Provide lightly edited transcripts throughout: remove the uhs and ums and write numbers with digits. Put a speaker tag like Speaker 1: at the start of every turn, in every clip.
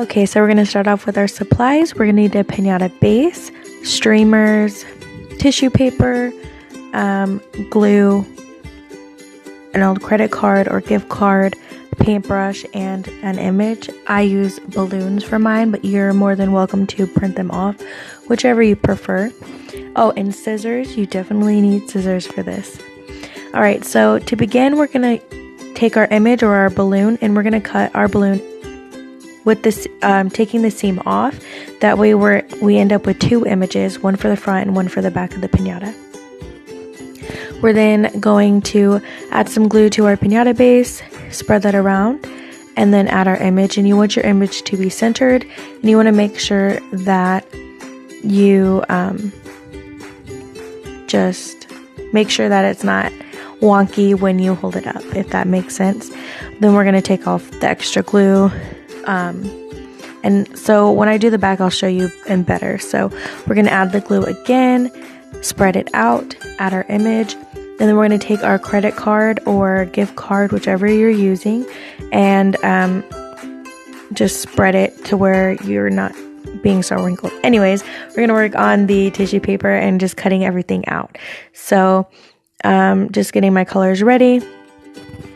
Speaker 1: Okay, so we're going to start off with our supplies. We're going to need a pinata base, streamers, tissue paper, glue, an old credit card or gift card, paintbrush, and an image. I use balloons for mine, but you're more than welcome to print them off, whichever you prefer. Oh, and scissors. You definitely need scissors for this. Alright, so to begin, we're going to take our image or our balloon, and we're going to cut our balloon with this, taking the seam off. That way we end up with two images, one for the front and one for the back of the pinata. We're then going to add some glue to our pinata base, spread that around, and then add our image. And you want your image to be centered, and you want to make sure that you just make sure that it's not wonky when you hold it up, if that makes sense. Then we're going to take off the extra glue. And so when I do the back, I'll show you in better. So we're going to add the glue again, spread it out, add our image, and then we're going to take our credit card or gift card, whichever you're using, and just spread it to where you're not being so wrinkled. Anyways, we're going to work on the tissue paper and just cutting everything out. So just getting my colors ready,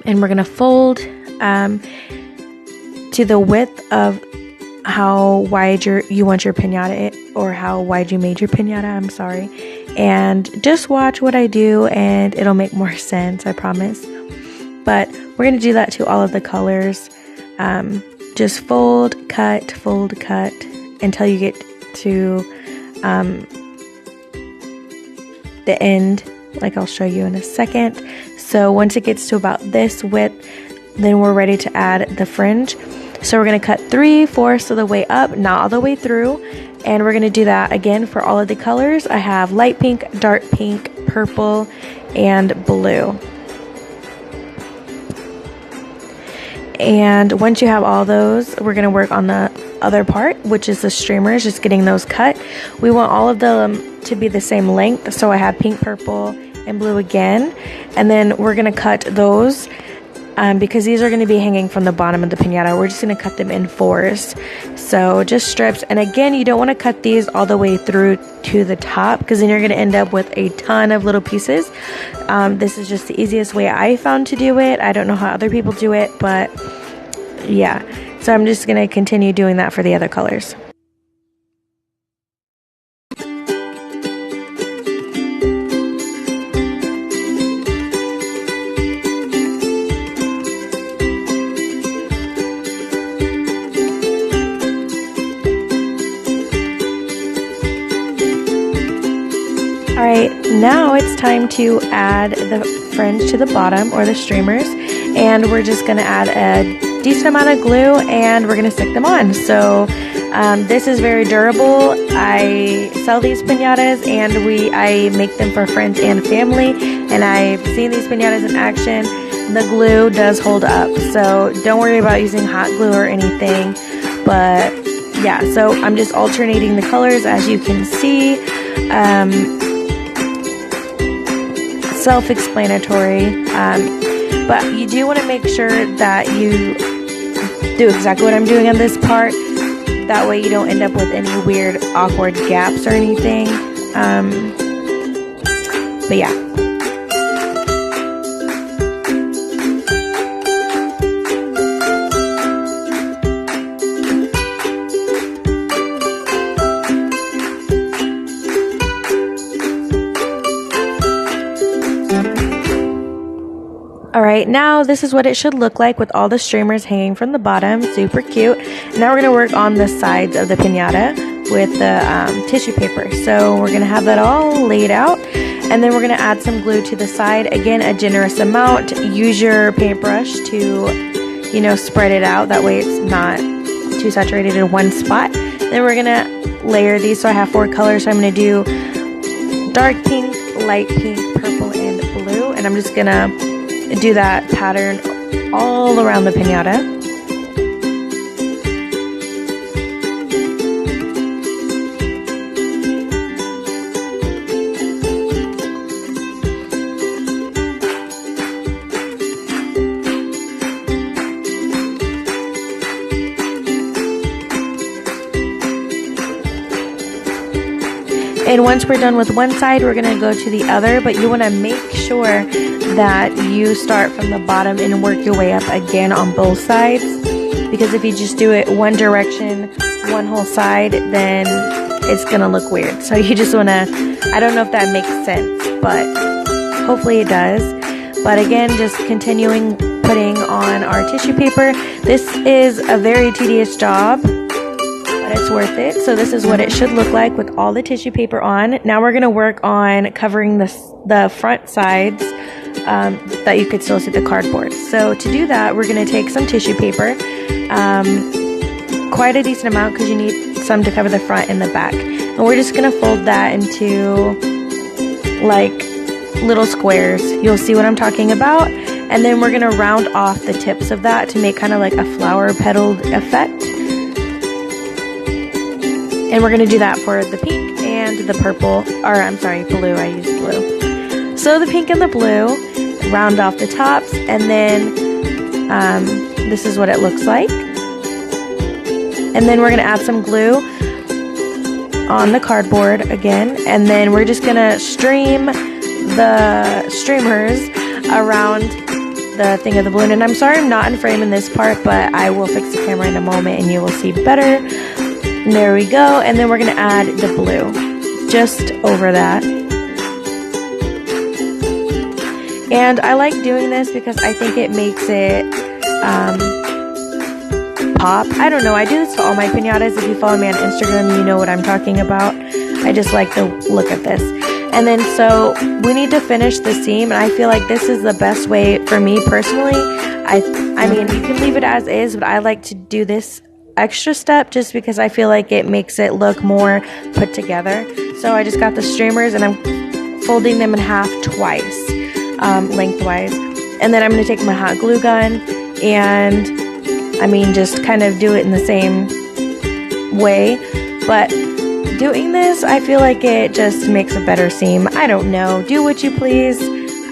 Speaker 1: and we're going to fold to the width of how wide you want your pinata, or how wide you made your pinata, I'm sorry. And just watch what I do and it'll make more sense, I promise. But we're going to do that to all of the colors. Just fold, cut until you get to the end, like I'll show you in a second. So once it gets to about this width, then we're ready to add the fringe. So we're going to cut 3/4 of the way up, not all the way through. And we're going to do that again for all of the colors. I have light pink, dark pink, purple, and blue. And once you have all those, we're going to work on the other part, which is the streamers, just getting those cut. We want all of them to be the same length. So I have pink, purple, and blue again. And then we're going to cut those. Because these are going to be hanging from the bottom of the pinata, we're just going to cut them in 4s. So just strips. And again, you don't want to cut these all the way through to the top, because then you're going to end up with a ton of little pieces. This is just the easiest way I found to do it. I don't know how other people do it, but yeah. So I'm just going to continue doing that for the other colors. Alright, now it's time to add the fringe to the bottom, or the streamers, and we're just going to add a decent amount of glue and we're going to stick them on. So this is very durable. I sell these pinatas and I make them for friends and family, and I've seen these pinatas in action. The glue does hold up, so don't worry about using hot glue or anything. But yeah, so I'm just alternating the colors, as you can see. Self-explanatory, but you do want to make sure that you do exactly what I'm doing on this part. That way you don't end up with any weird awkward gaps or anything. But yeah. Alright, now this is what it should look like with all the streamers hanging from the bottom. Super cute. Now we're going to work on the sides of the pinata with the tissue paper. So we're going to have that all laid out, and then we're going to add some glue to the side. Again, a generous amount. Use your paintbrush to, spread it out. That way it's not too saturated in one spot. Then we're going to layer these. So I have 4 colors. So I'm going to do dark pink, light pink, purple, and blue. And I'm just going to do that pattern all around the pinata. And once we're done with one side, we're going to go to the other, but you want to make sure that you start from the bottom and work your way up again on both sides, because if you just do it one direction, one whole side, then it's going to look weird. So you just want to, I don't know if that makes sense, but hopefully it does. But again, just continuing putting on our tissue paper. This is a very tedious job, but it's worth it. So this is what it should look like with all the tissue paper on. Now we're going to work on covering the front sides that you could still see the cardboard. So to do that, we're going to take some tissue paper, quite a decent amount because you need some to cover the front and the back. And we're just going to fold that into like little squares. You'll see what I'm talking about. And then we're going to round off the tips of that to make kind of like a flower petaled effect. And we're going to do that for the pink and the purple, or I'm sorry, blue. I used blue. So the pink and the blue, round off the tops, and then this is what it looks like. And then we're going to add some glue on the cardboard again, and then we're just going to stream the streamers around the thing of the balloon. And I'm sorry I'm not in frame in this part, but I will fix the camera in a moment and you will see better. There we go. And then we're going to add the blue just over that. And I like doing this because I think it makes it pop. I don't know. I do this to all my piñatas. If you follow me on Instagram, you know what I'm talking about. I just like the look of this. And then so we need to finish the seam, and I feel like this is the best way for me personally. I mean, you can leave it as is, but I like to do this extra step just because I feel like it makes it look more put together. So I just got the streamers and I'm folding them in half twice, lengthwise. And then I'm going to take my hot glue gun and I mean just kind of do it in the same way. But doing this, I feel like it just makes a better seam. I don't know. Do what you please.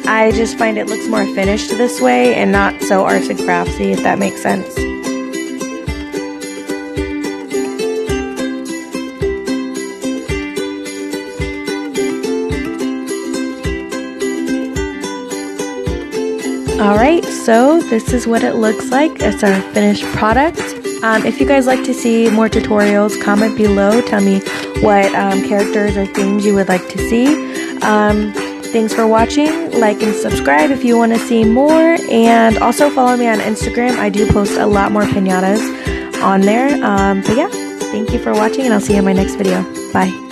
Speaker 1: I just find it looks more finished this way and not so arts and craftsy, if that makes sense. Alright, so this is what it looks like. It's our finished product. If you guys like to see more tutorials, comment below. Tell me what characters or themes you would like to see. Thanks for watching. Like and subscribe if you want to see more. And also follow me on Instagram. I do post a lot more piñatas on there. But yeah, thank you for watching and I'll see you in my next video. Bye.